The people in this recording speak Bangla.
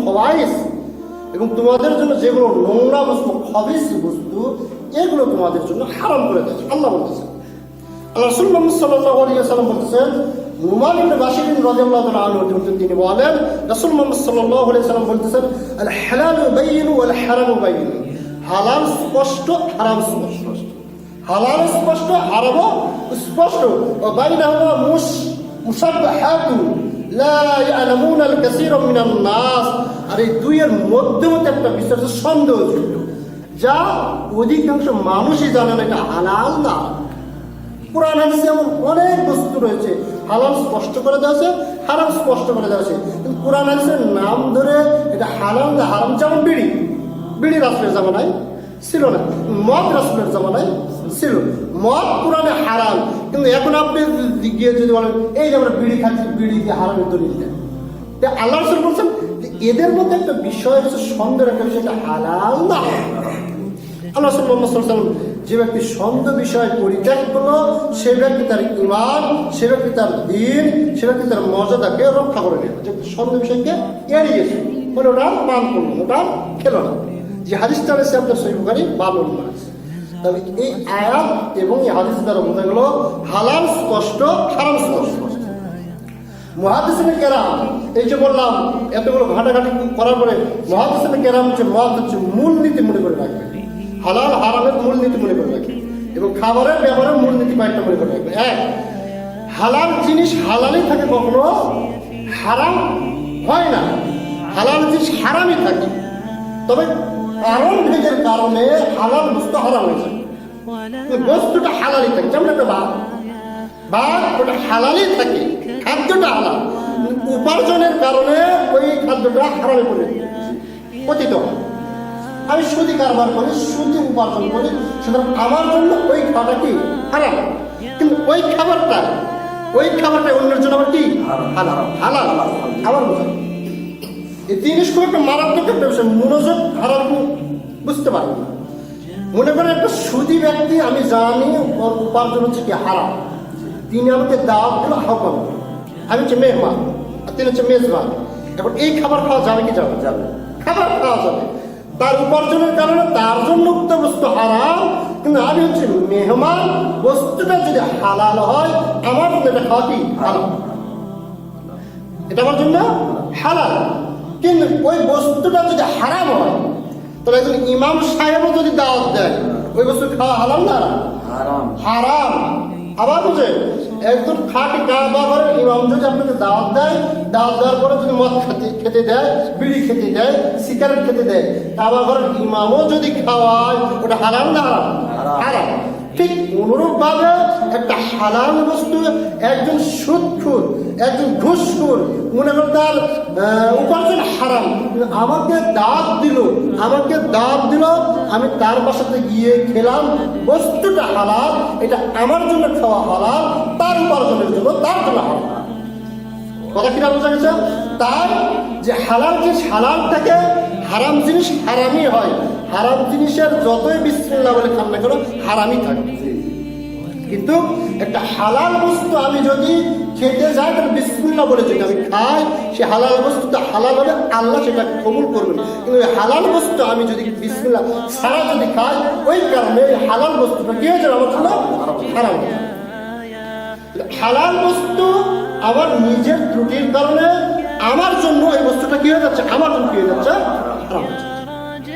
খবাইস, এবং তোমাদের জন্য যেগুলো নোংরা বস্তু, খবিস বস্তু, এগুলো তোমাদের জন্য হারাম করে দিয়েছে আল্লাহ বলতেছেন। আল্লাহ রাসূল মুহাম্মদ সাল্লাল্লাহু আলাইহি ওয়াসাল্লাম বলতেছেন, নুমান ইবনে বাশির রাদিয়াল্লাহু তাআলা আনহু তিনি বলেন, রাসূল মুহাম্মদ সাল্লাল্লাহু আলাইহি ওয়াসাল্লাম বলতেছেন, আল হালালু বাইয়িন ওয়াল হারামু বাইয়িন। হালাল স্পষ্ট, হারাম স্পষ্ট। হালাল স্পষ্ট, হারামও স্পষ্ট। ওয়া বাইনাহুমা মুশাব্বাহাতুন লা ইয়ালামুনাল কাসীরুম মিনান নাস। আর এই দুইয়ের মধ্যে একটা বিষয় হচ্ছে সন্দেহযুক্ত, যা অধিকাংশ মানুষই জানে না এটা হালাল না। কোরআন হাদিসে এমন অনেক বস্তু রয়েছে, হালাল স্পষ্ট করে দেওয়া আছে, হারাম স্পষ্ট করে দেওয়া আছে, কিন্তু কোরআন হাদিসের নাম ধরে এটা হালাল না হারাম। যেমন বিড়ি রাসূলের জামানায় ছিল না, মদ রাসূলের জামানায় ছিল। মদ কোরআনে হারাম, কিন্তু এখন আপনি গিয়ে যদি বলেন এই যে আমরা বিড়ি খাচ্ছি, বিড়ি দিয়ে হারামের দলিল দেন। আল্লাহ রাসূল বলছেন এদের মধ্যে একটা বিষয় হচ্ছে সন্দেহের একটা বিষয়, এটা হালাল না। আল্লাহ রাসূল মুহাম্মদ সাল্লাল্লাহু আলাইহি ওয়াসাল্লাম যে ব্যক্তি সন্দেহ বিষয় পরিত্যাগ করলো, সে ব্যক্তি তার ঈমান, সে ব্যক্তি তার দ্বীন, সে ব্যক্তি তার মর্যাদাকে রক্ষা করে নিল। যে সন্দেহ বিষয়কে এড়িয়েছে, বলে ওটা পান করলো, ওটা খেলো না। যে হাদিসটা রয়েছে আপনার সহিহ বুখারী 52 নম্বর। তবে এই আয়াত এবং এই হাদিস দ্বারা বোঝা গেল হালাল স্পষ্ট, হারাম স্পষ্ট। মুহাদ্দিসিনে কেরাম, এই যে বললাম এতগুলো ঘাটাঘাটি করার পরে মুহাদ্দিসিনে কেরাম হচ্ছে মদ হচ্ছে মূলনীতি মনে করে রাখবে, হালাল হারামের মূলনীতি মনে করে রাখবে, এবং খাবারের ব্যাপারের মূলনীতি কয়েকটা মনে করে রাখবে। এক, হালাল জিনিস হালালই থাকে, কখনো হারাম হয় না। হালাল জিনিস হারামই থাকে, তবে কারণ ভেদের কারণে হালাল বস্তু হারাম হয়েছে। বস্তুটা হালালই থাকে, যেমন একটা ভাত, ওটা হালালই থাকে, খাদ্যটা হালাল, উপার্জনের কারণে ওই খাদ্যটা হারামে পতিত হয়। আমি সুদি কারবার করি, সুদি উপার্জন করি, সুতরাং আমার জন্য ওই খাওয়াটা কি হারাম, কিন্তু ওই খাবারটা অন্যের জন্য আবার কি হালাল। হালাল আবার এই জিনিস খুব একটা মারাত্মক একটা বিষয়, মনোযোগ হারাম বুঝতে পারি। মনে করেন একটা সুদী ব্যক্তি, আমি জানি ওর উপার্জন হচ্ছে কি হারাম, তিনি আমাকে দাওয়াত দিল, আহ্বান, আমি হচ্ছে মেহমান আর তিনি হচ্ছে মেজবান। এখন এই খাবার খাওয়া যাবে কি যাবে? যাবে, খাবার খাওয়া যাবে। তার উপার্জনের কারণে তার জন্য উক্ত বস্তু হারাম, কিন্তু আমি হচ্ছে মেহমান, বস্তুটা যদি হালাল হয় আমার জন্য এটা খাওয়া কি হালাল, এটা আমার জন্য হালাল। কিন্তু ওই বস্তুটা যদি হারাম হয়, তাহলে একজন ইমাম সাহেবও যদি দাওয়াত দেয়, ওই বস্তু খাওয়া হালাল না হারাম। আবার বুঝে একজন খাঁটি কাবা ঘরের ইমাম যদি আপনাকে দাওয়াত দেয়, দাওয়াত দেওয়ার পরে যদি মদ খেতে দেয়, বিড়ি খেতে দেয়, সিগারেট খেতে দেয়, কাবা ঘরের ইমামও যদি খাওয়ায়, ওটা হারাম না হারাম? হারাম। ঠিক অনুরূপ ভাবে একটা হালাল বস্তু একজন সুদখোর, একজন ঘুষখোর, মনে করেন তার উপার্জন হারাম, আমাকে দাওয়াত দিল, আমি তার বাসাতে গিয়ে খেলাম, বস্তুটা হালাল, এটা আমার জন্য খাওয়া হালাল, তার উপার্জনের জন্য তার জন্য হালাল। কথা কিনা বোঝা গেছে? তার যে হালাল জিনিস হালাল থাকে, হারাম জিনিস হারামই হয়। হারাম জিনিসের যতই বিসমিল্লাহ বলে খান না কেন হারামই থাকে। কিন্তু একটা হালাল বস্তু আমি যদি খেতে যাই, তাহলে বিসমিল্লাহ বলে যদি আমি খাই, সে হালাল বস্তুটা হালাল হবে, আল্লাহ সেটা কবুল করবেন। কিন্তু ওই হালাল বস্তু আমি যদি বিসমিল্লাহ ছাড়া যদি খাই, ওই কারণে হালাল বস্তুটা কি হয়ে যাবে আমার জন্য হারাম। হালাল বস্তু আমার নিজের ত্রুটির কারণে আমার জন্য এই বস্তুটা কি হয়ে যাচ্ছে, আমার জন্য কি হয়ে যাচ্ছে হারাম।